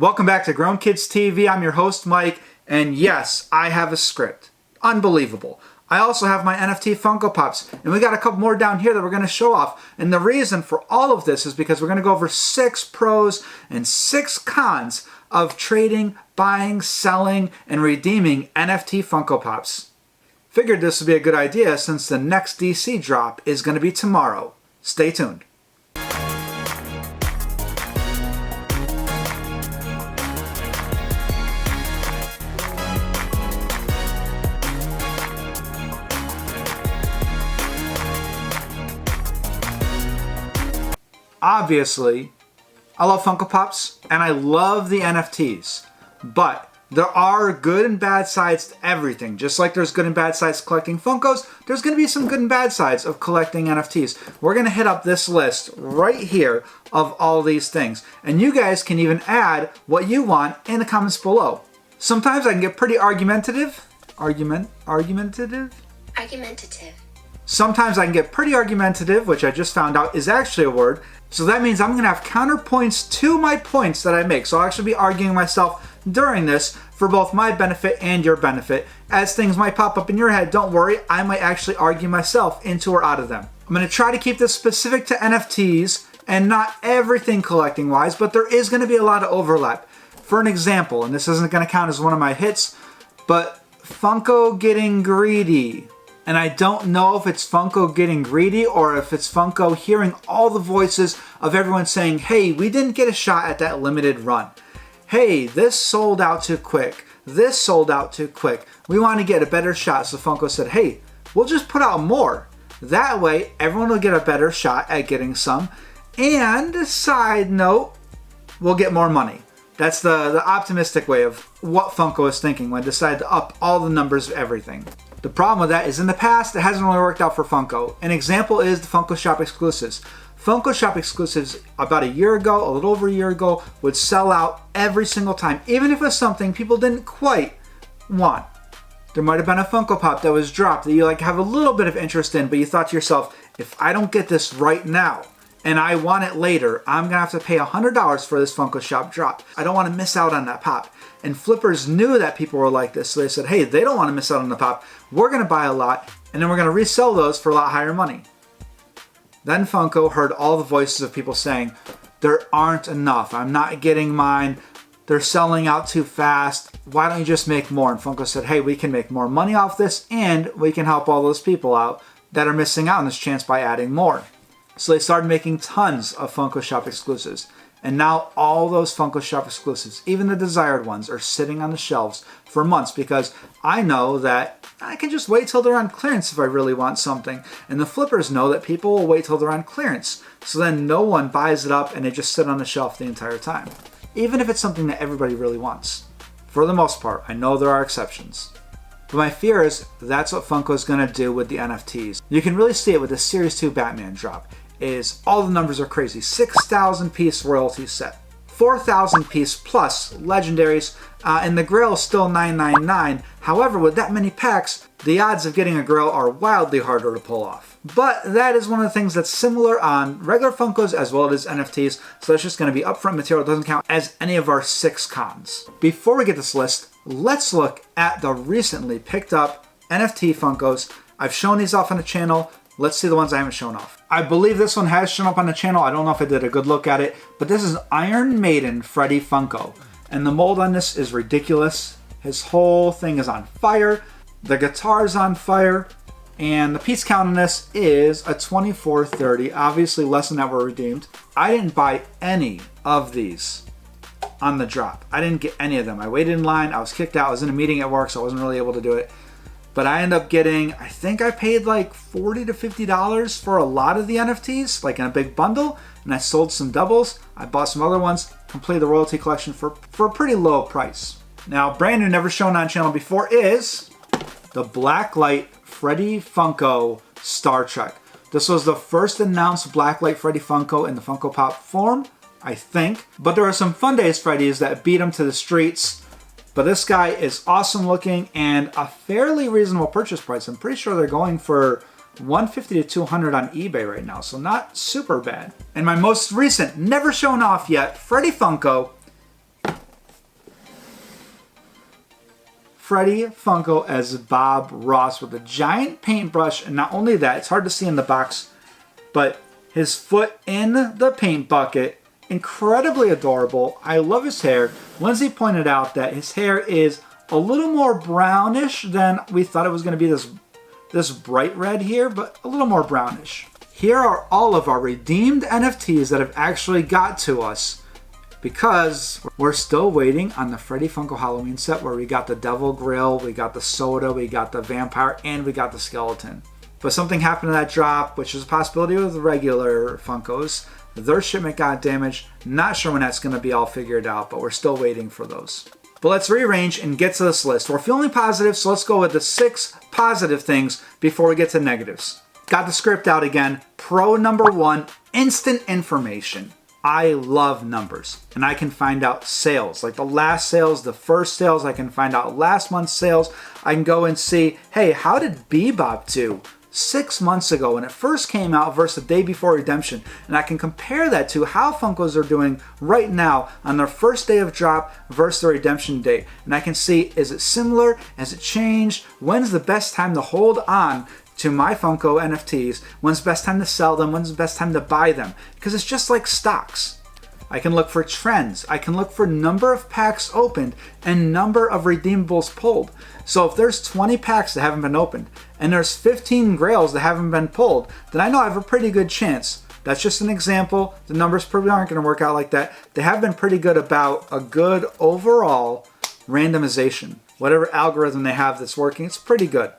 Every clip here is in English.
Welcome back to Grown Kids TV. I'm your host, Mike, and yes, I have a script. Unbelievable. I also have my NFT Funko Pops, and we got a couple more down here that we're going to show off. And the reason for all of this is because we're going to go over 6 pros and 6 cons of trading, buying, selling, and redeeming NFT Funko Pops. Figured this would be a good idea since the next DC drop is going to be tomorrow. Stay tuned. Obviously, I love Funko Pops and I love the NFTs, but there are good and bad sides to everything. Just like there's good and bad sides to collecting Funkos, there's going to be some good and bad sides of collecting NFTs. We're going to hit up this list right here of all these things, and you guys can even add what you want in the comments below. Sometimes I can get pretty argumentative. Argumentative? Sometimes I can get pretty argumentative, which I just found out is actually a word. So that means I'm going to have counterpoints to my points that I make. So I'll actually be arguing myself during this for both my benefit and your benefit. As things might pop up in your head, don't worry, I might actually argue myself into or out of them. I'm going to try to keep this specific to NFTs and not everything collecting wise, but there is going to be a lot of overlap. For an example, and this isn't going to count as one of my hits, but Funko getting greedy. And I don't know if it's Funko getting greedy or if it's Funko hearing all the voices of everyone saying, hey, we didn't get a shot at that limited run. Hey, this sold out too quick. This sold out too quick. We want to get a better shot. So Funko said, hey, we'll just put out more. That way, everyone will get a better shot at getting some. And side note, we'll get more money. That's the optimistic way of what Funko is thinking when they decided to up all the numbers of everything. The problem with that is in the past, it hasn't really worked out for Funko. An example is the Funko Shop exclusives. Funko Shop exclusives about a year ago, a little over a year ago, would sell out every single time, even if it was something people didn't quite want. There might have been a Funko Pop that was dropped that you have a little bit of interest in, but you thought to yourself, if I don't get this right now, and I want it later, I'm going to have to pay $100 for this Funko Shop drop. I don't want to miss out on that pop. And flippers knew that people were like this, so they said, hey, they don't want to miss out on the pop. We're going to buy a lot, and then we're going to resell those for a lot higher money. Then Funko heard all the voices of people saying, there aren't enough. I'm not getting mine. They're selling out too fast. Why don't you just make more? And Funko said, hey, we can make more money off this, and we can help all those people out that are missing out on this chance by adding more. So they started making tons of Funko Shop exclusives. And now all those Funko Shop exclusives, even the desired ones, are sitting on the shelves for months because I know that I can just wait till they're on clearance if I really want something. And the flippers know that people will wait till they're on clearance. So then no one buys it up and they just sit on the shelf the entire time. Even if it's something that everybody really wants. For the most part, I know there are exceptions. But my fear is that's what Funko is going to do with the NFTs. You can really see it with the Series 2 Batman drop. Is all the numbers are crazy. 6,000 piece royalty set, 4,000 piece plus legendaries, and the Grail is still $9.99. However, with that many packs, the odds of getting a Grail are wildly harder to pull off. But that is one of the things that's similar on regular Funkos as well as NFTs, so that's just going to be upfront material. It doesn't count as any of our 6 cons. Before we get this list, let's look at the recently picked up NFT Funkos. I've shown these off on the channel. Let's see the ones I haven't shown off. I believe this one has shown up on the channel. I don't know if I did a good look at it, but this is Iron Maiden Freddy Funko. And the mold on this is ridiculous. His whole thing is on fire. The guitar's on fire. And the piece count on this is a 2430. Obviously less than that were redeemed. I didn't buy any of these on the drop. I didn't get any of them. I waited in line. I was kicked out. I was in a meeting at work, so I wasn't really able to do it. But I ended up getting, I think I paid like $40 to $50 for a lot of the NFTs, like in a big bundle. And I sold some doubles. I bought some other ones, completed the royalty collection for a pretty low price. Now, brand new, never shown on channel before is the Blacklight Freddy Funko Star Trek. This was the first announced Blacklight Freddy Funko in the Funko Pop form, I think. But there are some Fun Days Freddys that beat him to the streets. But this guy is awesome looking and a fairly reasonable purchase price. I'm pretty sure they're going for $150 to $200 on eBay right now, so not super bad. And my most recent, never shown off yet, Freddy Funko Freddy Funko as Bob Ross with a giant paintbrush. And not only that, it's hard to see in the box, but his foot in the paint bucket. Incredibly adorable. I love his hair. Lindsay pointed out that his hair is a little more brownish than we thought it was going to be, this bright red here, but a little more brownish. Here are all of our redeemed NFTs that have actually got to us, because we're still waiting on the Freddy Funko Halloween set where we got the Devil Grill, we got the soda, we got the vampire, and we got the skeleton. But something happened to that drop, which is a possibility with the regular Funkos. Their shipment got damaged. Not sure when that's going to be all figured out, but we're still waiting for those. But let's rearrange and get to this list. We're feeling positive, so let's go with the 6 positive things before we get to negatives. Got the script out again. Pro number 1, instant information. I love numbers, and I can find out sales, like the last sales, the first sales. I can find out last month's sales. I can go and see, hey, how did Bebop do 6 months ago when it first came out versus the day before redemption? And I can compare that to how Funkos are doing right now on their first day of drop versus the redemption date. And I can see, is it similar? Has it changed? When's the best time to hold on to my Funko NFTs? When's the best time to sell them? When's the best time to buy them? Because it's just like stocks. I can look for trends. I can look for number of packs opened and number of redeemables pulled. So if there's 20 packs that haven't been opened and there's 15 Grails that haven't been pulled, then I know I have a pretty good chance. That's just an example. The numbers probably aren't going to work out like that. They have been pretty good about a good overall randomization. Whatever algorithm they have that's working, it's pretty good.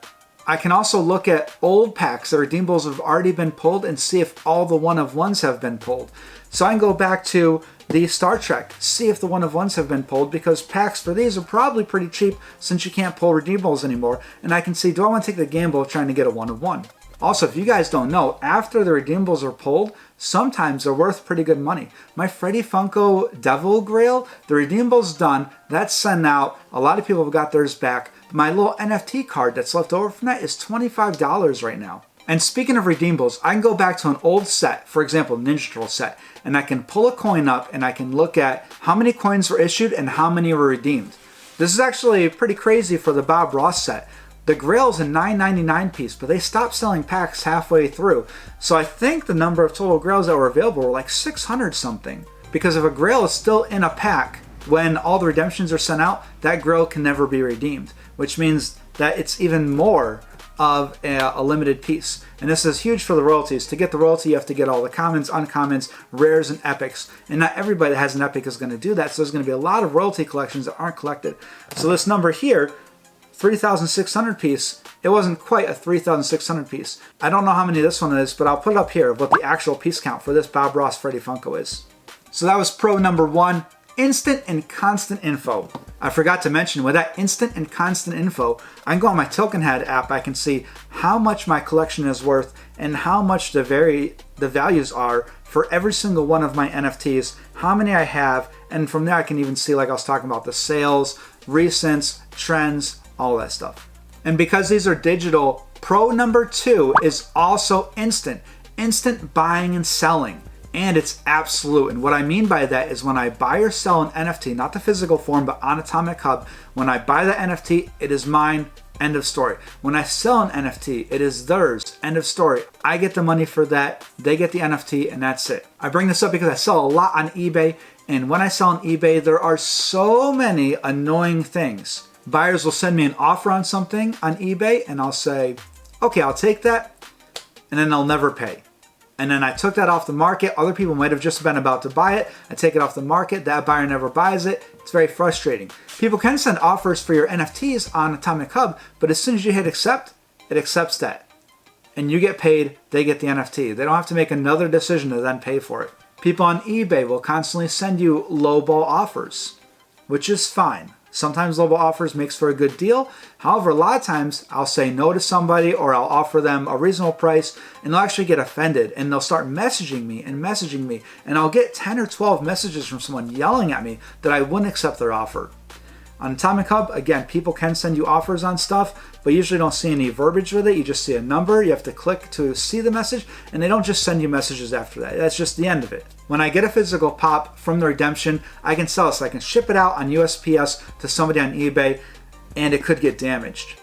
I can also look at old packs that redeemables have already been pulled and see if all the one-of-ones have been pulled. So I can go back to the Star Trek, see if the one-of-ones have been pulled, because packs for these are probably pretty cheap since you can't pull redeemables anymore. And I can see, do I want to take the gamble of trying to get a one-of-one? Also, if you guys don't know, after the redeemables are pulled, sometimes they're worth pretty good money. My Freddy Funko Devil Grail, the redeemable's done, that's sent out. A lot of people have got theirs back. My little NFT card that's left over from that is $25 right now. And speaking of redeemables, I can go back to an old set, for example, Ninja Turtle set, and I can pull a coin up and I can look at how many coins were issued and how many were redeemed. This is actually pretty crazy for the Bob Ross set. The Grail's a $9.99 piece, but they stopped selling packs halfway through. So I think the number of total Grails that were available were like 600 something. Because if a Grail is still in a pack when all the redemptions are sent out, that Grail can never be redeemed, which means that it's even more of a limited piece. And this is huge for the royalties. To get the royalty, you have to get all the commons, uncommons, rares, and epics. And not everybody that has an epic is going to do that. So there's going to be a lot of royalty collections that aren't collected. So this number here, 3,600 piece, it wasn't quite a 3,600 piece. I don't know how many this one is, but I'll put it up here of what the actual piece count for this Bob Ross Freddy Funko is. So that was pro number 1, instant and constant info. I forgot to mention, with that instant and constant info, I can go on my Token Head app. I can see how much my collection is worth and how much the values are for every single one of my NFTs, how many I have, and from there I can even see, like I was talking about, the sales, recents, trends, all that stuff. And because these are digital, pro number 2 is also instant buying and selling. And it's absolute. And what I mean by that is when I buy or sell an NFT, not the physical form, but on Atomic Hub, when I buy the NFT, it is mine, end of story. When I sell an NFT, it is theirs, end of story. I get the money for that, they get the NFT, and that's it. I bring this up because I sell a lot on eBay, and when I sell on eBay, there are so many annoying things. Buyers will send me an offer on something on eBay, and I'll say, okay, I'll take that, and then they'll never pay. And then I took that off the market. Other people might have just been about to buy it. I take it off the market. That buyer never buys it. It's very frustrating. People can send offers for your NFTs on Atomic Hub, but as soon as you hit accept, it accepts that. And you get paid, they get the NFT. They don't have to make another decision to then pay for it. People on eBay will constantly send you lowball offers, which is fine. Sometimes lowball offers makes for a good deal. However, a lot of times I'll say no to somebody or I'll offer them a reasonable price and they'll actually get offended and they'll start messaging me and I'll get 10 or 12 messages from someone yelling at me that I wouldn't accept their offer. On Atomic Hub, again, people can send you offers on stuff, but you usually don't see any verbiage with it. You just see a number, you have to click to see the message, and they don't just send you messages after that. That's just the end of it. When I get a physical pop from the redemption, I can sell it, so I can ship it out on USPS to somebody on eBay. and it could get damaged.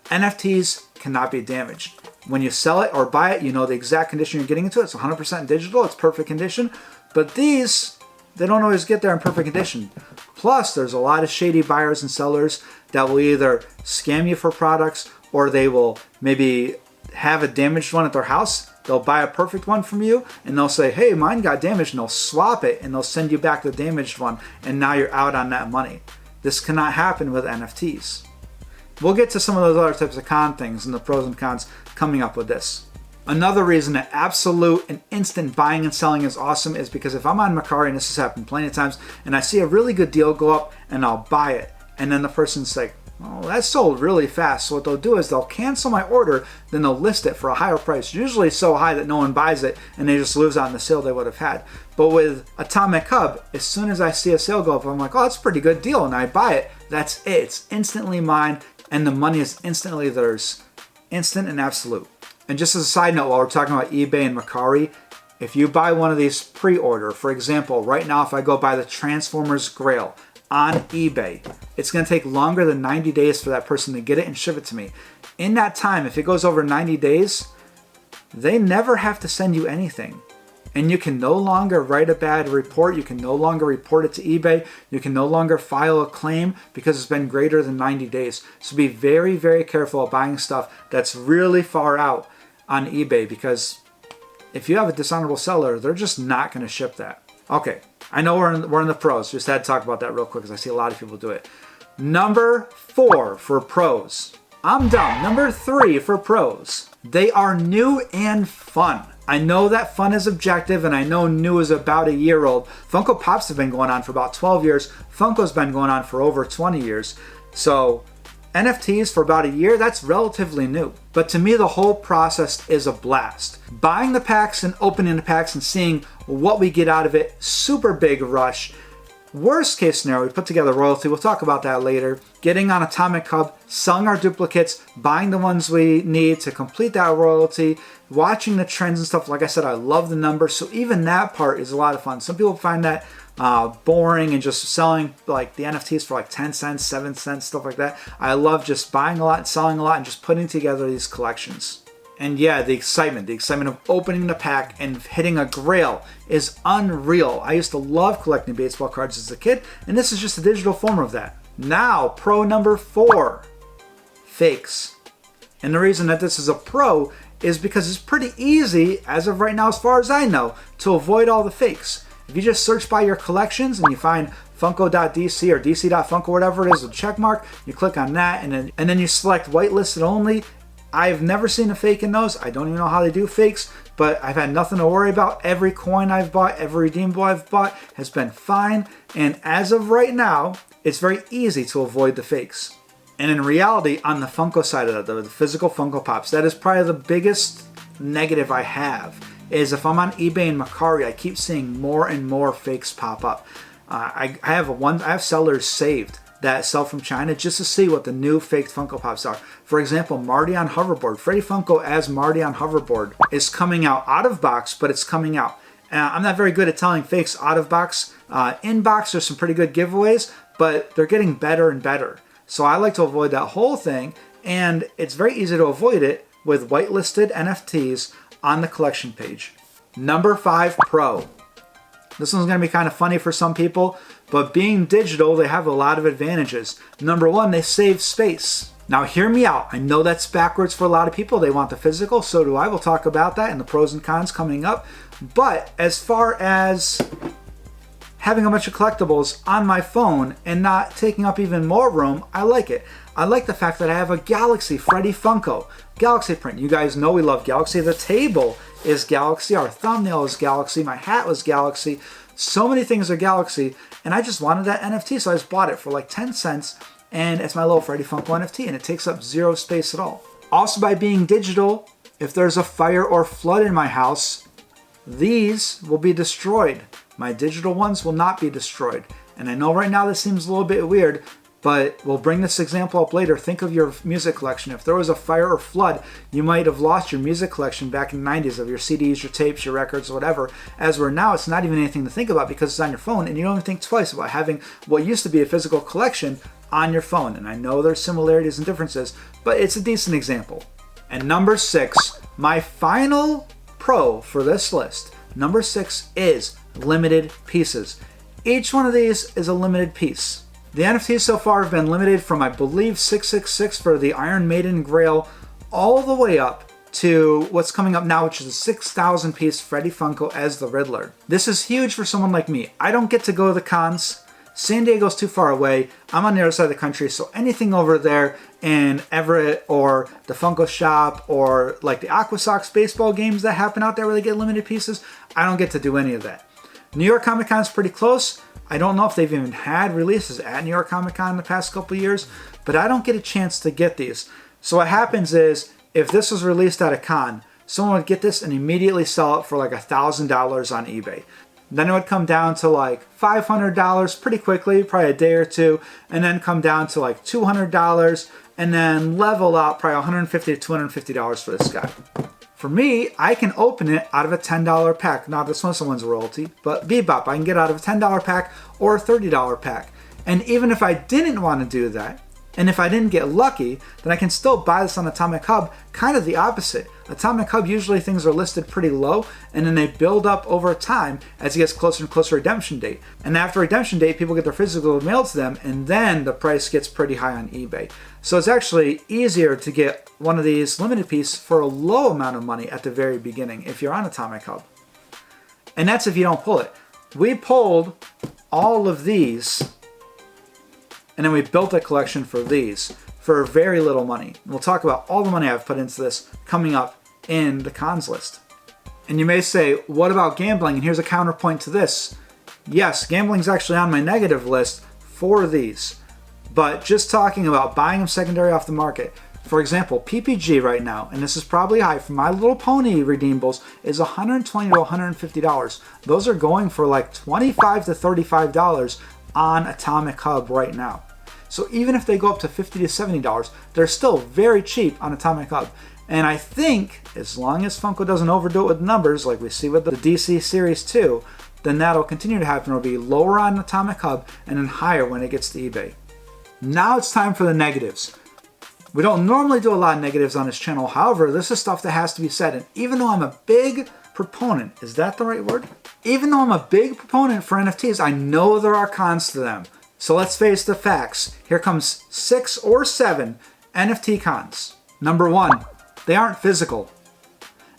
NFTs cannot be damaged. When you sell it or buy it, you know the exact condition you're getting into. It's 100% digital. It's perfect condition. But these, they don't always get there in perfect condition. Plus, there's a lot of shady buyers and sellers that will either scam you for products, or they will maybe have a damaged one at their house. They'll buy a perfect one from you and they'll say, hey, mine got damaged, and they'll swap it and they'll send you back the damaged one, and now you're out on that money. This cannot happen with NFTs. We'll get to some of those other types of con things and the pros and cons coming up with this. Another reason that absolute and instant buying and selling is awesome is because if I'm on Mercari, and this has happened plenty of times, and I see a really good deal go up and I'll buy it, and then the person's like, oh, that sold really fast. So what they'll do is they'll cancel my order, then they'll list it for a higher price, usually so high that no one buys it and they just lose out on the sale they would have had. But with Atomic Hub, as soon as I see a sale go up, I'm like, oh, that's a pretty good deal, and I buy it. That's it. It's instantly mine, and the money is instantly theirs. Instant and absolute. And just as a side note, while we're talking about eBay and Mercari, if you buy one of these pre-order, for example, right now if I go buy the Transformers Grail on eBay, it's going to take longer than 90 days for that person to get it and ship it to me. In that time, if it goes over 90 days, they never have to send you anything. And you can no longer write a bad report. You can no longer report it to eBay. You can no longer file a claim because it's been greater than 90 days. So be very, very careful of buying stuff that's really far out on eBay, because if you have a dishonorable seller, they're just not going to ship that. Okay, I know we're in the pros. Just had to talk about that real quick because I see a lot of people do it. Number 4 for pros. I'm done. Number 3 for pros. They are new and fun. I know that fun is objective, and I know new is about a year old. Funko Pops have been going on for about 12 years. Funko's been going on for over 20 years. So NFTs for about a year, that's relatively new. But to me, the whole process is a blast. Buying the packs and opening the packs and seeing what we get out of it, super big rush. Worst case scenario, we put together royalty. We'll talk about that later. Getting on Atomic Hub, selling our duplicates, buying the ones we need to complete that royalty, watching the trends and stuff. Like I said, I love the numbers, so even that part is a lot of fun. Some people find that boring and just selling like the NFTs for like 10 cents, 7 cents, stuff like that. I love just buying a lot and selling a lot and just putting together these collections. And yeah, the excitement of opening the pack and hitting a Grail is unreal. I used to love collecting baseball cards as a kid, and this is just a digital form of that. Now, pro number 4, fakes. And the reason that this is a pro is because it's pretty easy, as of right now, as far as I know, to avoid all the fakes. If you just search by your collections and you find funko.dc or dc.funko, whatever it is, with a check mark, you click on that, and then you select whitelisted only. I've never seen a fake in those. I don't even know how they do fakes, but I've had nothing to worry about. Every coin I've bought, every redeemable I've bought has been fine. And as of right now, it's very easy to avoid the fakes. And in reality, on the Funko side of that, the physical Funko Pops, that is probably the biggest negative I have, is if I'm on eBay and Mercari, I keep seeing more and more fakes pop up. I have sellers saved that sell from China just to see what the new faked Funko Pops are. For example, Marty on Hoverboard. Freddy Funko as Marty on Hoverboard is coming out of box, but it's coming out. I'm not very good at telling fakes out of box. In box, there's some pretty good giveaways, but they're getting better and better. So I like to avoid that whole thing, and it's very easy to avoid it with whitelisted NFTs on the collection page. Number 5 Pro. This one's going to be kind of funny for some people, but being digital, they have a lot of advantages. Number 1, they save space. Now hear me out. I know that's backwards for a lot of people. They want the physical, so do I. We'll talk about that and the pros and cons coming up. But as far as having a bunch of collectibles on my phone and not taking up even more room, I like it. I like the fact that I have a Galaxy Freddy Funko. Galaxy print. You guys know we love Galaxy. The table is Galaxy. Our thumbnail is Galaxy. My hat was Galaxy. So many things are Galaxy. And I just wanted that NFT, so I just bought it for like 10 cents. And it's my little Freddy Funko NFT, and it takes up zero space at all. Also, by being digital, if there's a fire or flood in my house, these will be destroyed. My digital ones will not be destroyed. And I know right now this seems a little bit weird, But we'll bring this example up later. Think of your music collection. If there was a fire or flood, you might have lost your music collection back in the 90s of your CDs, your tapes, your records, whatever. As we're now, it's not even anything to think about because it's on your phone, and you don't even think twice about having what used to be a physical collection on your phone. And I know there's similarities and differences, but it's a decent example. And number 6, my final pro for this list. Number 6 is limited pieces. Each one of these is a limited piece. The NFTs so far have been limited from, I believe, 666 for the Iron Maiden Grail all the way up to what's coming up now, which is a 6,000 piece Freddy Funko as the Riddler. This is huge for someone like me. I don't get to go to the cons. San Diego's too far away. I'm on the other side of the country, so anything over there in Everett or the Funko shop or like the Aqua Sox baseball games that happen out there where they get limited pieces, I don't get to do any of that. New York Comic Con is pretty close. I don't know if they've even had releases at New York Comic Con in the past couple of years, but I don't get a chance to get these. So what happens is, if this was released at a con, someone would get this and immediately sell it for like $1,000 on eBay. Then it would come down to like $500 pretty quickly, probably a day or two, and then come down to like $200, and then level out probably $150 to $250 for this guy. For me, I can open it out of a $10 pack. Not this one, someone's royalty, but Bebop, I can get out of a $10 pack or a $30 pack. And even if I didn't want to do that, and if I didn't get lucky, then I can still buy this on Atomic Hub, kind of the opposite. Atomic Hub, usually things are listed pretty low, and then they build up over time as it gets closer and closer to redemption date. And after redemption date, people get their physical mailed to them, and then the price gets pretty high on eBay. So it's actually easier to get one of these limited pieces for a low amount of money at the very beginning if you're on Atomic Hub. And that's if you don't pull it. We pulled all of these, and then we built a collection for these for very little money. We'll talk about all the money I've put into this coming up in the cons list. And you may say, what about gambling? And here's a counterpoint to this. Yes, gambling is actually on my negative list for these. But just talking about buying them secondary off the market. For example, PPG right now, and this is probably high for My Little Pony Redeemables, is $120 to $150. Those are going for like $25 to $35 on Atomic Hub right now. So even if they go up to $50 to $70, they're still very cheap on Atomic Hub. And I think as long as Funko doesn't overdo it with numbers like we see with the DC Series 2, then that'll continue to happen. It'll be lower on Atomic Hub and then higher when it gets to eBay. Now it's time for the negatives. We don't normally do a lot of negatives on this channel. However, this is stuff that has to be said. And even though I'm a big proponent, is that the right word? Even though I'm a big proponent for NFTs, I know there are cons to them. So let's face the facts. Here comes 6 or 7 NFT cons. Number 1, they aren't physical.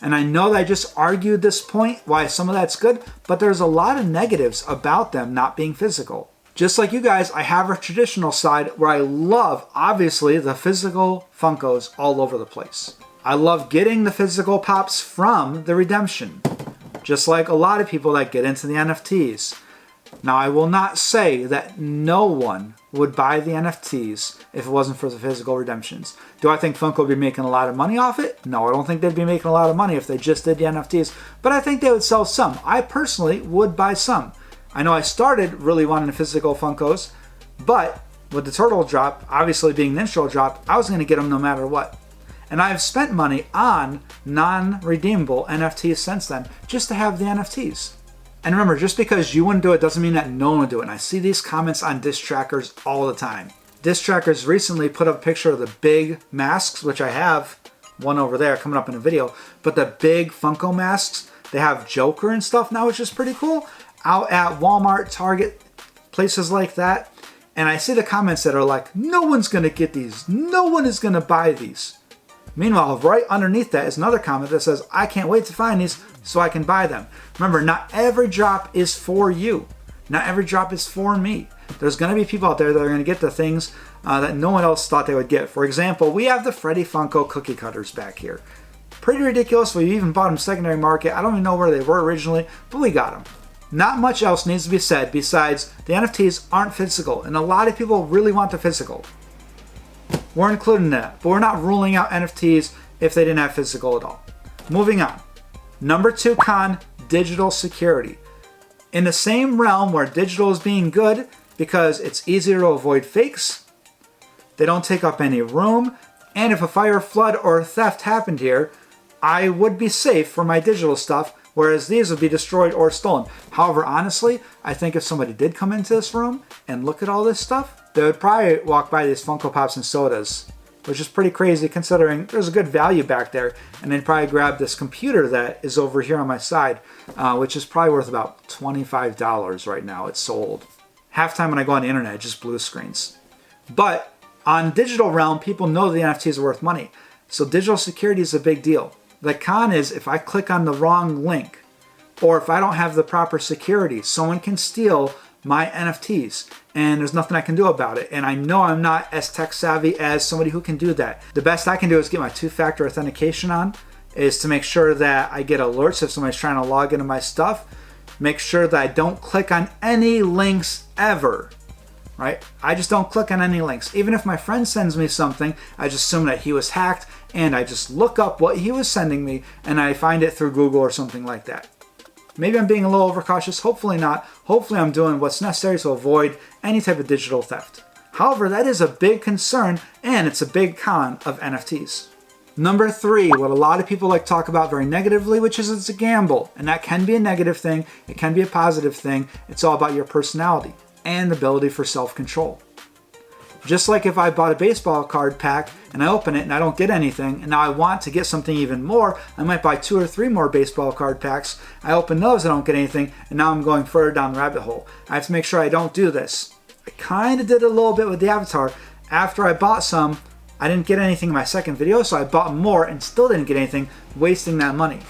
And I know that I just argued this point, why some of that's good, but there's a lot of negatives about them not being physical. Just like you guys, I have a traditional side where I love, obviously, the physical Funkos all over the place. I love getting the physical pops from the redemption, just like a lot of people that get into the NFTs. Now, I will not say that no one would buy the NFTs if it wasn't for the physical redemptions. Do I think Funko would be making a lot of money off it? No, I don't think they'd be making a lot of money if they just did the NFTs, but I think they would sell some. I personally would buy some. I know I started really wanting the physical Funkos, but with the Turtle drop, obviously being the intro drop, I was going to get them no matter what. And I've spent money on non-redeemable NFTs since then, just to have the NFTs. And remember, just because you wouldn't do it doesn't mean that no one would do it. And I see these comments on disc trackers all the time. Disc trackers recently put up a picture of the big masks, which I have one over there coming up in a video, but the big Funko masks, they have Joker and stuff now, which is pretty cool, out at Walmart, Target, places like that. And I see the comments that are like, no one's going to get these. No one is going to buy these. Meanwhile, right underneath that is another comment that says, I can't wait to find these so I can buy them. Remember, not every drop is for you. Not every drop is for me. There's going to be people out there that are going to get the things that no one else thought they would get. For example, we have the Freddy Funko cookie cutters back here. Pretty ridiculous. We even bought them secondary market. I don't even know where they were originally, but we got them. Not much else needs to be said besides the NFTs aren't physical, and a lot of people really want the physical. We're including that, but we're not ruling out NFTs if they didn't have physical at all. Moving on. Number 2 con, digital security. In the same realm where digital is being good because it's easier to avoid fakes, They don't take up any room. And if a fire, flood, or theft happened here, I would be safe for my digital stuff, whereas these would be destroyed or stolen. However, honestly, I think if somebody did come into this room and look at all this stuff, they would probably walk by these Funko Pops and sodas, which is pretty crazy considering there's a good value back there. And they'd probably grab this computer that is over here on my side, which is probably worth about $25 right now. It's sold. Half time when I go on the internet, it just blue screens. But on digital realm, people know the NFTs are worth money. So digital security is a big deal. The con is if I click on the wrong link, or if I don't have the proper security, someone can steal my NFTs and there's nothing I can do about it. And I know I'm not as tech savvy as somebody who can do that. The best I can do is get my two-factor authentication on, is to make sure that I get alerts if somebody's trying to log into my stuff. Make sure that I don't click on any links ever. Right? I just don't click on any links. Even if my friend sends me something, I just assume that he was hacked and I just look up what he was sending me and I find it through Google or something like that. Maybe I'm being a little overcautious. Hopefully not. Hopefully I'm doing what's necessary to avoid any type of digital theft. However, that is a big concern and it's a big con of NFTs. Number 3, what a lot of people like to talk about very negatively, which is it's a gamble. And that can be a negative thing. It can be a positive thing. It's all about your personality and the ability for self-control. Just like if I bought a baseball card pack and I open it and I don't get anything, and now I want to get something even more, I might buy 2 or 3 more baseball card packs. I open those, I don't get anything, and now I'm going further down the rabbit hole. I have to make sure I don't do this. I kind of did a little bit with the avatar. After I bought some, I didn't get anything in my second video, so I bought more and still didn't get anything, wasting that money.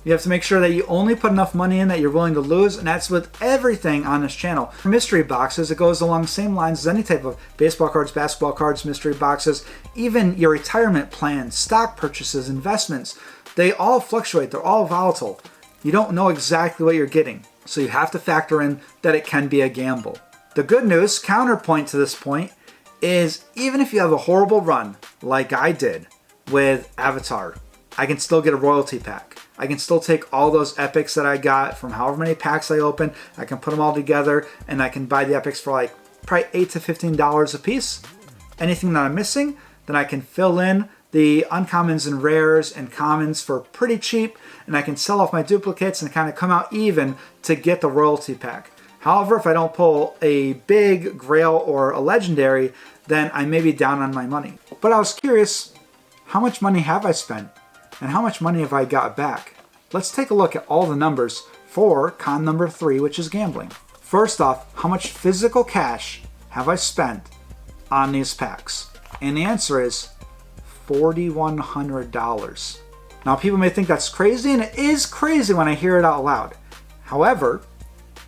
You have to make sure that you only put enough money in that you're willing to lose, and that's with everything on this channel. For mystery boxes, it goes along the same lines as any type of baseball cards, basketball cards, mystery boxes, even your retirement plans, stock purchases, investments. They all fluctuate. They're all volatile. You don't know exactly what you're getting, so you have to factor in that it can be a gamble. The good news, counterpoint to this point, is even if you have a horrible run, like I did with Avatar, I can still get a royalty pack. I can still take all those epics that I got from however many packs I open, I can put them all together, and I can buy the epics for like probably $8 to $15 a piece. Anything that I'm missing, then I can fill in the uncommons and rares and commons for pretty cheap, and I can sell off my duplicates and kind of come out even to get the royalty pack. However, if I don't pull a big grail or a legendary, then I may be down on my money. But I was curious, how much money have I spent? And how much money have I got back? Let's take a look at all the numbers for con number 3, which is gambling. First off, how much physical cash have I spent on these packs? And the answer is $4,100. Now people may think that's crazy, and it is crazy when I hear it out loud. However,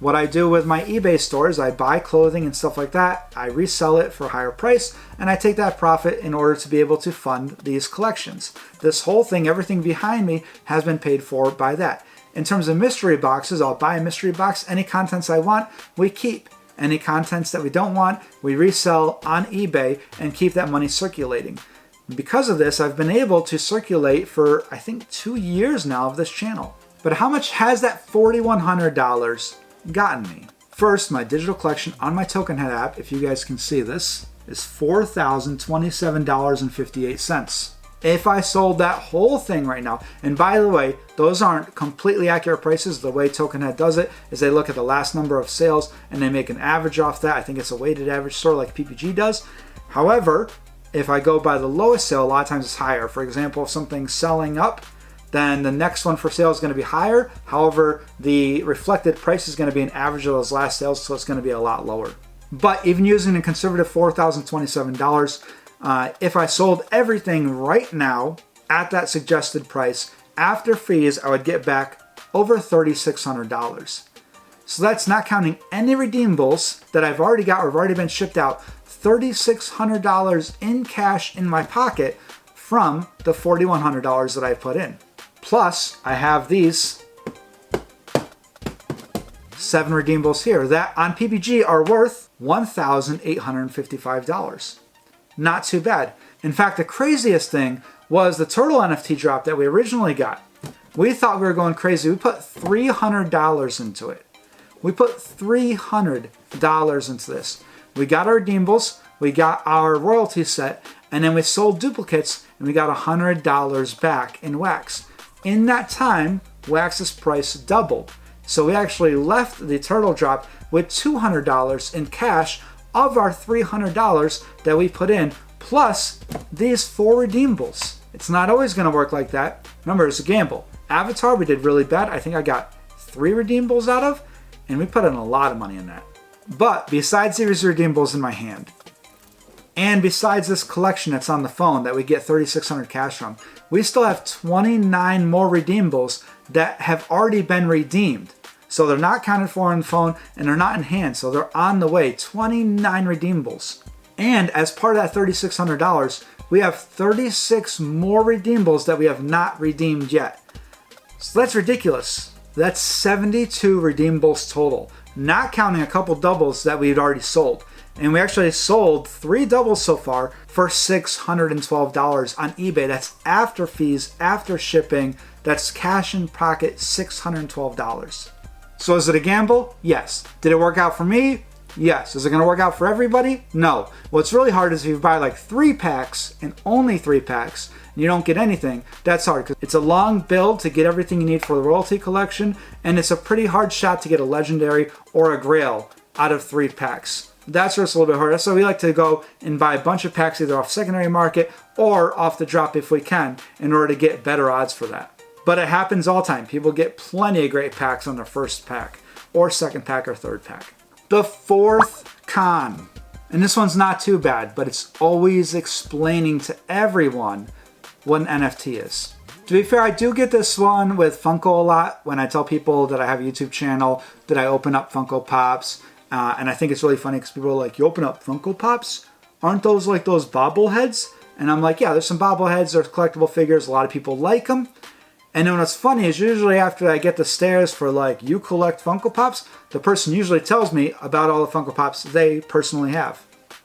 what I do with my eBay stores, I buy clothing and stuff like that, I resell it for a higher price, and I take that profit in order to be able to fund these collections. This whole thing, everything behind me, has been paid for by that. In terms of mystery boxes, I'll buy a mystery box. Any contents I want, we keep. Any contents that we don't want, we resell on eBay and keep that money circulating. Because of this, I've been able to circulate for, I think, 2 years now of this channel. But how much has that $4,100 gotten me? First, my digital collection on my Tokenhead app, if you guys can see this, is $4,027.58. If I sold that whole thing right now, and by the way, those aren't completely accurate prices. The way Tokenhead does it is they look at the last number of sales and they make an average off that. I think it's a weighted average, sort of like PPG does. However, if I go by the lowest sale, a lot of times it's higher. For example, if something's selling up, then the next one for sale is going to be higher. However, the reflected price is going to be an average of those last sales, so it's going to be a lot lower. But even using a conservative $4,027, if I sold everything right now at that suggested price, after fees, I would get back over $3,600. So that's not counting any redeemables that I've already got or have already been shipped out. $3,600 in cash in my pocket from the $4,100 that I put in. Plus, I have these 7 redeemables here that on PPG are worth $1,855. Not too bad. In fact, the craziest thing was the turtle NFT drop that we originally got. We thought we were going crazy. We put $300 into it. We put $300 into this. We got our redeemables. we got our royalty set, and then we sold duplicates, and we got $100 back in wax. In that time, wax's price doubled. So we actually left the turtle drop with $200 in cash of our $300 that we put in, plus these 4 redeemables. It's not always going to work like that. Remember, it's a gamble. Avatar, we did really bad. I think I got 3 redeemables out of, and we put in a lot of money in that. But besides these redeemables in my hand, and besides this collection that's on the phone that we get 3,600 cash from, we still have 29 more redeemables that have already been redeemed. So they're not counted for on the phone, and they're not in hand, so they're on the way. 29 redeemables. And as part of that $3,600, we have 36 more redeemables that we have not redeemed yet. So that's ridiculous. That's 72 redeemables total, not counting a couple doubles that we had already sold. And we actually sold 3 doubles so far for $612 on eBay. That's after fees, after shipping. That's cash in pocket, $612. So is it a gamble? Yes. Did it work out for me? Yes. Is it going to work out for everybody? No. What's really hard is if you buy like 3 packs and only 3 packs, and you don't get anything, that's hard because it's a long build to get everything you need for the royalty collection, and it's a pretty hard shot to get a legendary or a grail out of 3 packs. That's where it's a little bit harder. So we like to go and buy a bunch of packs either off secondary market or off the drop if we can in order to get better odds for that. But it happens all the time. People get plenty of great packs on their first pack or second pack or third pack. The 4th con, and this one's not too bad, but it's always explaining to everyone what an NFT is. To be fair, I do get this one with Funko a lot when I tell people that I have a YouTube channel, that I open up Funko Pops. And I think it's really funny because people are like, you open up Funko Pops? Aren't those like those bobbleheads? And I'm like, yeah, there's some bobbleheads, there's collectible figures, a lot of people like them. And then what's funny is usually after I get the stares for like, you collect Funko Pops, the person usually tells me about all the Funko Pops they personally have.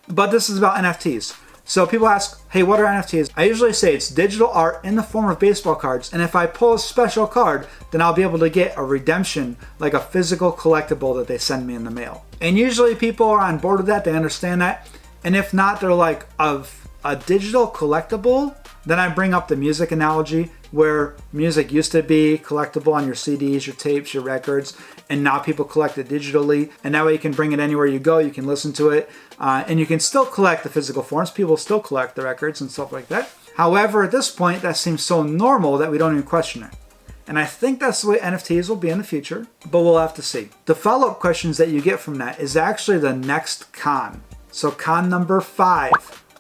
But this is about NFTs. So people ask, hey, what are NFTs? I usually say it's digital art in the form of baseball cards. And if I pull a special card, then I'll be able to get a redemption, like a physical collectible that they send me in the mail. And usually people are on board with that. They understand that. And if not, they're like, of a digital collectible, then I bring up the music analogy where music used to be collectible on your CDs, your tapes, your records, and now people collect it digitally. And that way you can bring it anywhere you go. You can listen to it. And you can still collect the physical forms. People still collect the records and stuff like that. However, at this point, that seems so normal that we don't even question it. And I think that's the way NFTs will be in the future, but we'll have to see. The follow-up questions that you get from that is actually the next con. So con number 5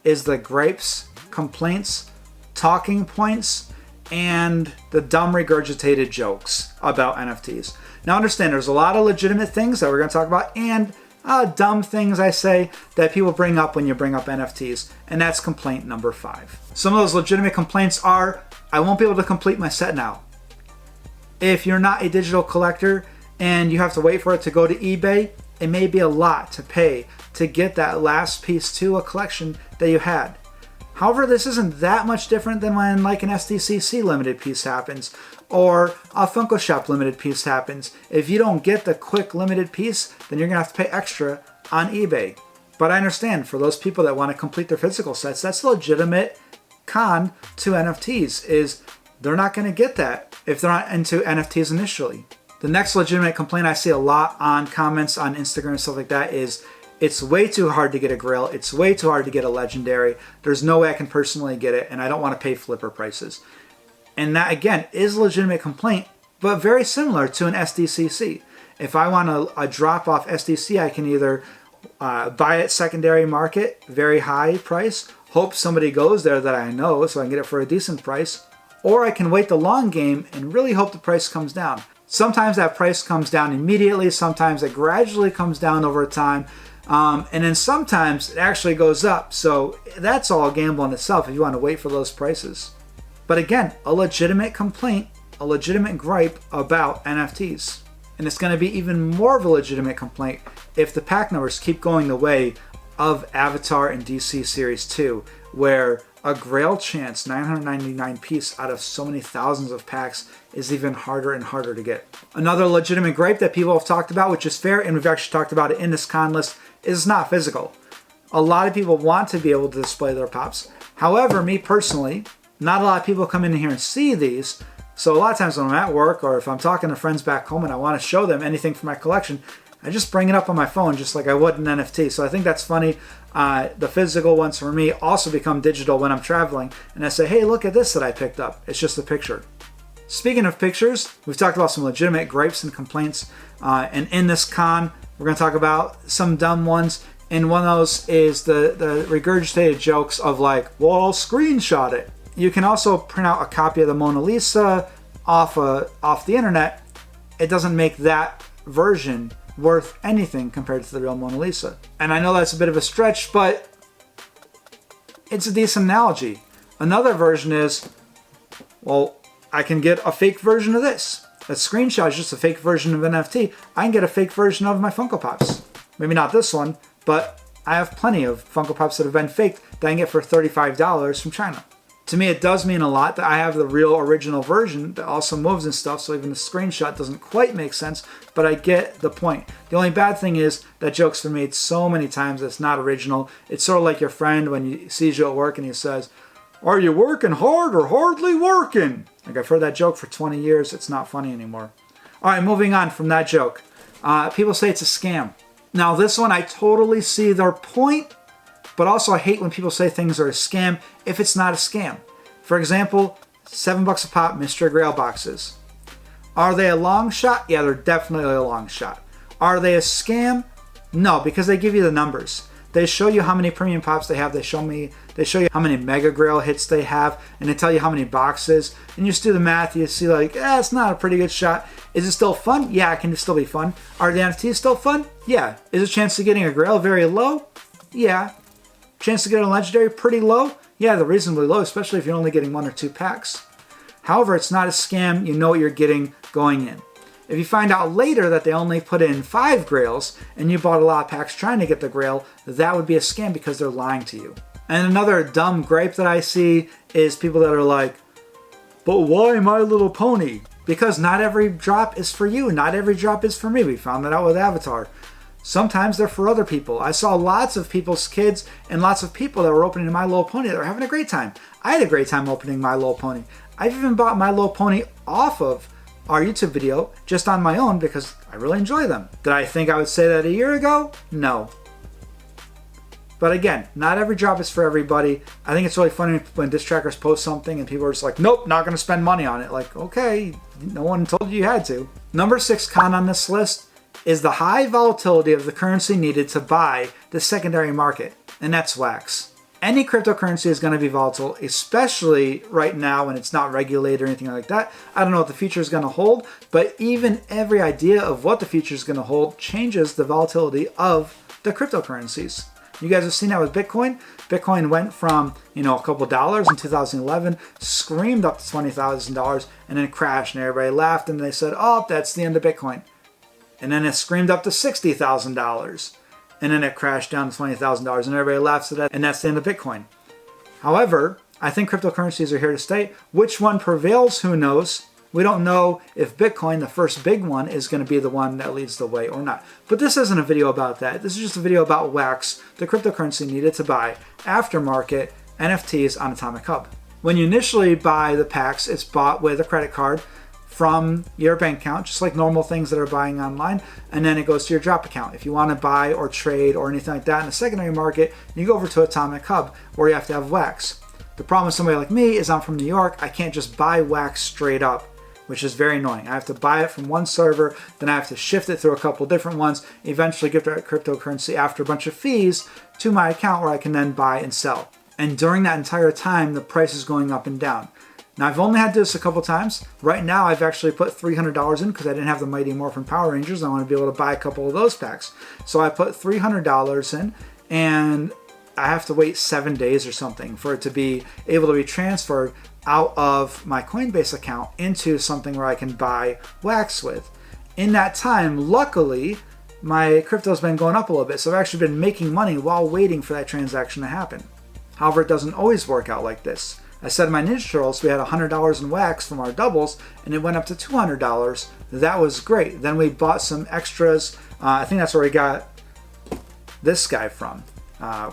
is the gripes, complaints, talking points, and the dumb regurgitated jokes about NFTs. Now understand, there's a lot of legitimate things that we're going to talk about, and dumb things I say that people bring up when you bring up NFTs, and that's complaint number 5. Some of those legitimate complaints are, I won't be able to complete my set now. If you're not a digital collector and you have to wait for it to go to eBay, it may be a lot to pay to get that last piece to a collection that you had. However, this isn't that much different than when like an SDCC limited piece happens or a Funko Shop limited piece happens. If you don't get the quick limited piece, then you're going to have to pay extra on eBay. But I understand for those people that want to complete their physical sets, that's a legitimate con to NFTs is they're not going to get that if they're not into NFTs initially. The next legitimate complaint I see a lot on comments on Instagram and stuff like that is it's way too hard to get a Grail. It's way too hard to get a legendary. There's no way I can personally get it, and I don't want to pay flipper prices. And that, again, is a legitimate complaint, but very similar to an SDCC. If I want a drop-off SDC, I can either buy it secondary market, very high price, hope somebody goes there that I know so I can get it for a decent price, or I can wait the long game and really hope the price comes down. Sometimes that price comes down immediately, sometimes it gradually comes down over time, and then sometimes it actually goes up. So that's all a gamble in itself if you want to wait for those prices. But again, a legitimate complaint, a legitimate gripe about NFTs. And it's going to be even more of a legitimate complaint if the pack numbers keep going the way of Avatar and DC Series 2, where a Grail chance 999 piece out of so many thousands of packs is even harder and harder to get. Another legitimate gripe that people have talked about, which is fair, and we've actually talked about it in this con list, is not physical. A lot of people want to be able to display their pops. However, me personally, not a lot of people come in here and see these. So a lot of times when I'm at work or if I'm talking to friends back home and I want to show them anything from my collection, I just bring it up on my phone just like I would an NFT. So I think that's funny. The physical ones for me also become digital when I'm traveling. And I say, hey, look at this that I picked up. It's just a picture. Speaking of pictures, we've talked about some legitimate gripes and complaints. And in this con, we're going to talk about some dumb ones. And one of those is the regurgitated jokes of like, well, I'll screenshot it. You can also print out a copy of the Mona Lisa off the internet. It doesn't make that version worth anything compared to the real Mona Lisa. And I know that's a bit of a stretch, but it's a decent analogy. Another version is, well, I can get a fake version of this. A screenshot is just a fake version of an NFT. I can get a fake version of my Funko Pops. Maybe not this one, but I have plenty of Funko Pops that have been faked that I can get for $35 from China. To me, it does mean a lot that I have the real original version that also moves and stuff, so even the screenshot doesn't quite make sense, but I get the point. The only bad thing is that joke's been made so many times that it's not original. It's sort of like your friend when he sees you at work and he says, are you working hard or hardly working? Like, I've heard that joke for 20 years. It's not funny anymore. All right, moving on from that joke. People say it's a scam. Now, this one, I totally see their point, but also I hate when people say things are a scam if it's not a scam. For example, $7 a pop mystery grail boxes. Are they a long shot? Yeah, they're definitely a long shot. Are they a scam? No, because they give you the numbers. They show you how many premium pops they have. They show you how many mega grail hits they have, and they tell you how many boxes. And you just do the math. You see like, it's not a pretty good shot. Is it still fun? Yeah, it can still be fun. Are the NFTs still fun? Yeah. Is the chance of getting a grail very low? Yeah. Chance to get a legendary pretty low? Yeah, they're reasonably low, especially if you're only getting 1 or 2 packs. However, it's not a scam. You know what you're getting going in. If you find out later that they only put in 5 grails and you bought a lot of packs trying to get the grail, that would be a scam because they're lying to you. And another dumb gripe that I see is people that are like, but why My Little Pony? Because not every drop is for you. Not every drop is for me. We found that out with Avatar. Sometimes they're for other people. I saw lots of people's kids and lots of people that were opening My Little Pony that were having a great time. I had a great time opening My Little Pony. I've even bought My Little Pony off of our YouTube video just on my own because I really enjoy them. Did I think I would say that a year ago? No. But again, not every drop is for everybody. I think it's really funny when disc trackers post something and people are just like, nope, not going to spend money on it. Like, okay, no one told you you had to. Number 6 con on this list is the high volatility of the currency needed to buy the secondary market, and that's wax. Any cryptocurrency is going to be volatile, especially right now when it's not regulated or anything like that. I don't know what the future is going to hold, but even every idea of what the future is going to hold changes the volatility of the cryptocurrencies. You guys have seen that with Bitcoin. Bitcoin went from, a couple dollars in 2011, screamed up to $20,000, and then crashed, and everybody laughed, and they said, oh, that's the end of Bitcoin. And then it screamed up to $60,000. And then it crashed down to $20,000 and everybody laughs at that, and that's the end of Bitcoin. However, I think cryptocurrencies are here to stay. Which one prevails, who knows? We don't know if Bitcoin, the first big one, is going to be the one that leads the way or not. But this isn't a video about that. This is just a video about wax, the cryptocurrency needed to buy aftermarket NFTs on Atomic Hub. When you initially buy the packs, it's bought with a credit card from your bank account, just like normal things that are buying online, and then it goes to your drop account. If you want to buy or trade or anything like that in the secondary market, you go over to Atomic Hub where you have to have wax. The problem with somebody like me is I'm from New York. I can't just buy wax straight up, which is very annoying. I have to buy it from one server, then I have to shift it through a couple different ones, eventually give that cryptocurrency after a bunch of fees to my account where I can then buy and sell. And during that entire time, the price is going up and down. Now, I've only had this a couple times. Right now, I've actually put $300 in because I didn't have the Mighty Morphin Power Rangers. I want to be able to buy a couple of those packs. So I put $300 in, and I have to wait 7 days or something for it to be able to be transferred out of my Coinbase account into something where I can buy wax with. In that time, luckily, my crypto's been going up a little bit. So I've actually been making money while waiting for that transaction to happen. However, it doesn't always work out like this. I said in my Ninja Turtles, we had $100 in wax from our doubles, and it went up to $200. That was great. Then we bought some extras. I think that's where we got this guy from.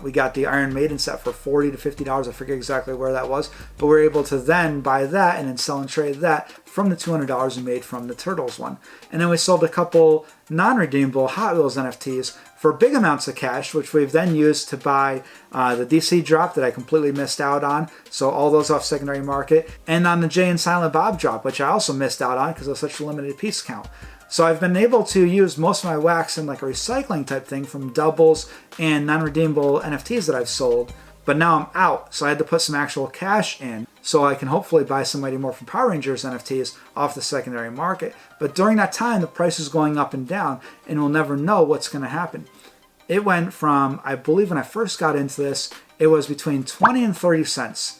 We got the Iron Maiden set for $40 to $50. I forget exactly where that was, but we were able to then buy that and then sell and trade that from the $200 we made from the Turtles one. And then we sold a couple non-redeemable Hot Wheels NFTs for big amounts of cash, which we've then used to buy the DC drop that I completely missed out on. So all those off secondary market, and on the Jay and Silent Bob drop, which I also missed out on because it was such a limited piece count. So I've been able to use most of my wax in like a recycling type thing from doubles and non-redeemable NFTs that I've sold. But now I'm out, so I had to put some actual cash in so I can hopefully buy somebody more from Power Rangers NFTs off the secondary market. But during that time, the price is going up and down, and we'll never know what's going to happen. It went from, I believe when I first got into this, it was between 20 and 30 cents.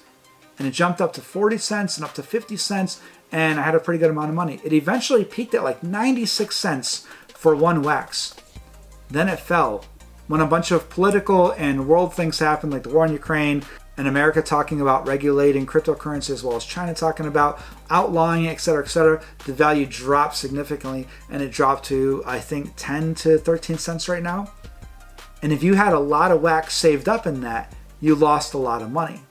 And it jumped up to 40 cents and up to 50 cents, and I had a pretty good amount of money. It eventually peaked at like 96 cents for one wax. Then it fell when a bunch of political and world things happened, like the war in Ukraine and America talking about regulating cryptocurrency, as well as China talking about outlawing it, etc., etc. The value dropped significantly, and it dropped to, I think, 10 to 13 cents right now. And if you had a lot of wax saved up in that, you lost a lot of money.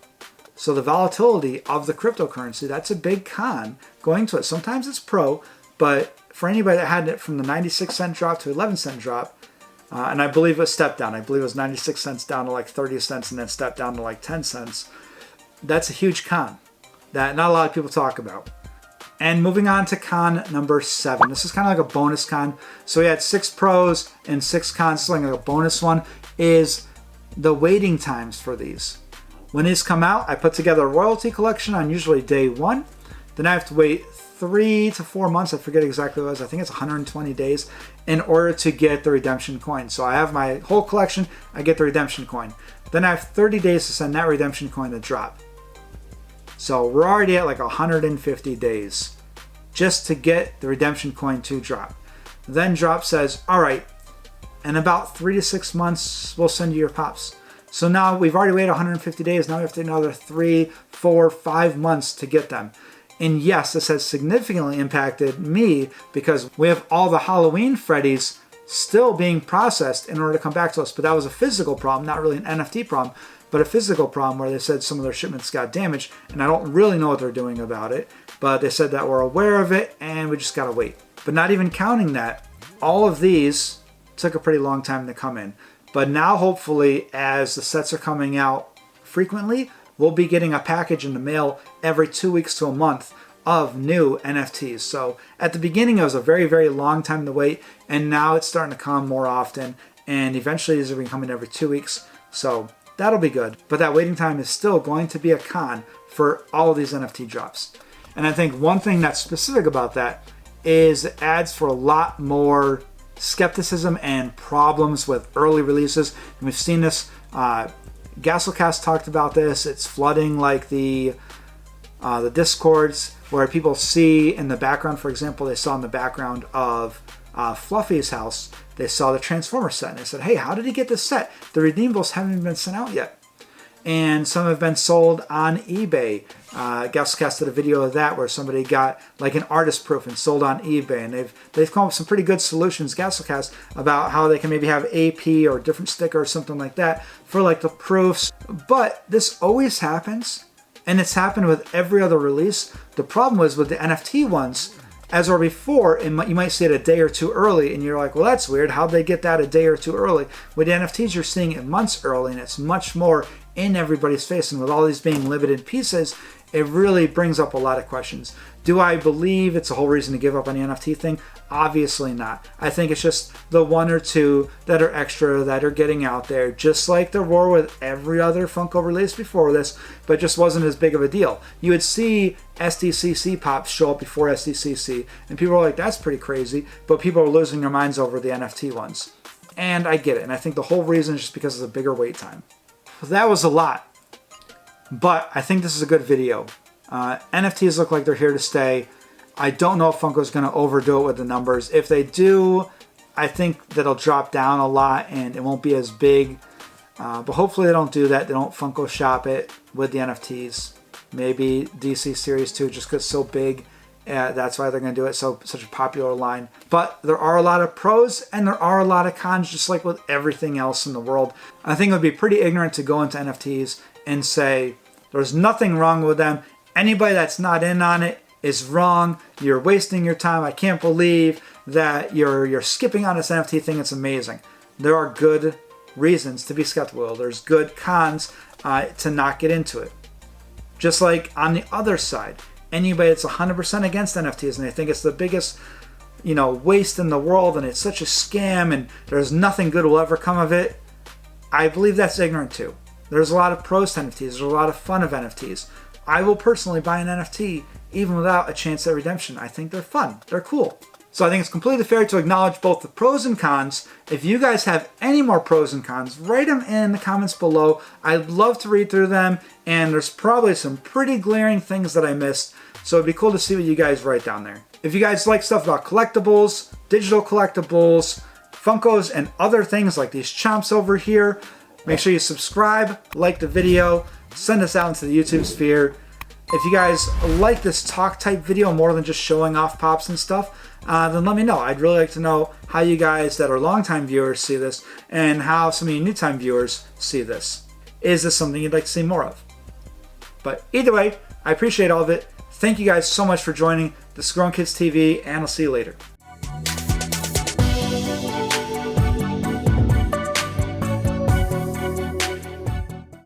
So the volatility of the cryptocurrency, that's a big con going to it. Sometimes it's pro, but for anybody that had it from the 96 cent drop to 11 cent drop, and I believe it stepped down. I believe it was 96 cents down to like 30 cents and then stepped down to like 10 cents. That's a huge con that not a lot of people talk about. And moving on to con number 7. This is kind of like a bonus con. So we had 6 pros and 6 cons. So like a bonus one is the waiting times for these. When these come out, I put together a royalty collection on usually day 1. Then I have to wait 3 to 4 months. I forget exactly what it was. I think it's 120 days in order to get the redemption coin. So I have my whole collection. I get the redemption coin. Then I have 30 days to send that redemption coin to drop. So we're already at like 150 days just to get the redemption coin to drop. Then drop says, all right, in about 3 to 6 months, we'll send you your pops. So now we've already waited 150 days. Now we have to wait another 3, 4, 5 months to get them. And yes, this has significantly impacted me because we have all the Halloween Freddys still being processed in order to come back to us. But that was a physical problem, not really an NFT problem, but a physical problem where they said some of their shipments got damaged. And I don't really know what they're doing about it. But they said that we're aware of it and we just got to wait. But not even counting that, all of these took a pretty long time to come in. But now, hopefully, as the sets are coming out frequently, we'll be getting a package in the mail every 2 weeks to a month of new NFTs. So at the beginning, it was a very, very long time to wait, and now it's starting to come more often, and eventually these are going to come in every 2 weeks. So that'll be good. But that waiting time is still going to be a con for all of ththese NFT drops. And I think one thing that's specific about that is it adds for a lot more skepticism and problems with early releases. And we've seen this. Gasolcast talked about this. It's flooding like the Discords where people see in the background. For example, they saw in the background of Fluffy's house, they saw the Transformer set, and they said, "Hey, how did he get this set? The Redeemables haven't even been sent out yet." And some have been sold on eBay. Gasolcast did a video of that where somebody got like an artist proof and sold on eBay, and they've come up with some pretty good solutions, Gasolcast, about how they can maybe have AP or a different sticker or something like that for like the proofs. But this always happens, and it's happened with every other release. The problem was with the NFT ones, as or before, you might see it a day or two early, and you're like, well, that's weird. How'd they get that a day or two early? With the NFTs, you're seeing it months early, and it's much more in everybody's face. And with all these being limited pieces, it really brings up a lot of questions. Do I believe it's a whole reason to give up on the NFT thing? Obviously not. I think it's just the 1 or 2 that are extra that are getting out there, just like there were with every other Funko release before this, but it just wasn't as big of a deal. You would see SDCC pops show up before SDCC, and people are like, that's pretty crazy, but people are losing their minds over the NFT ones. And I get it, and I think the whole reason is just because of the bigger wait time. That was a lot, but I think this is a good video. NFTs look like they're here to stay. I don't know if Funko's going to overdo it with the numbers. If they do, I think that it'll drop down a lot and it won't be as big. But hopefully they don't do that. They don't Funko shop it with the NFTs. Maybe DC Series 2 just because it's so big That's why they're going to do it such a popular line. But there are a lot of pros and there are a lot of cons, just like with everything else in the world. I think it would be pretty ignorant to go into NFTs and say there's nothing wrong with them. Anybody that's not in on it is wrong. You're wasting your time. I can't believe that you're skipping on this NFT thing. It's amazing. There are good reasons to be skeptical. There's good cons to not get into it. Just like on the other side, anybody that's 100% against NFTs and they think it's the biggest, waste in the world and it's such a scam and there's nothing good will ever come of it, I believe that's ignorant too. There's a lot of pros to NFTs. There's a lot of fun of NFTs. I will personally buy an NFT even without a chance at redemption. I think they're fun. They're cool. So I think it's completely fair to acknowledge both the pros and cons. If you guys have any more pros and cons, write them in the comments below. I'd love to read through them, and there's probably some pretty glaring things that I missed, so it'd be cool to see what you guys write down there. If you guys like stuff about collectibles, digital collectibles, Funkos, and other things like these chomps over here, make sure you subscribe, like the video, send us out into the YouTube sphere. If you guys like this talk type video more than just showing off pops and stuff, then let me know. I'd really like to know how you guys that are longtime viewers see this and how some of you new time viewers see this. Is this something you'd like to see more of? But either way, I appreciate all of it. Thank you guys so much for joining. This is Grown Kids TV, and I'll see you later.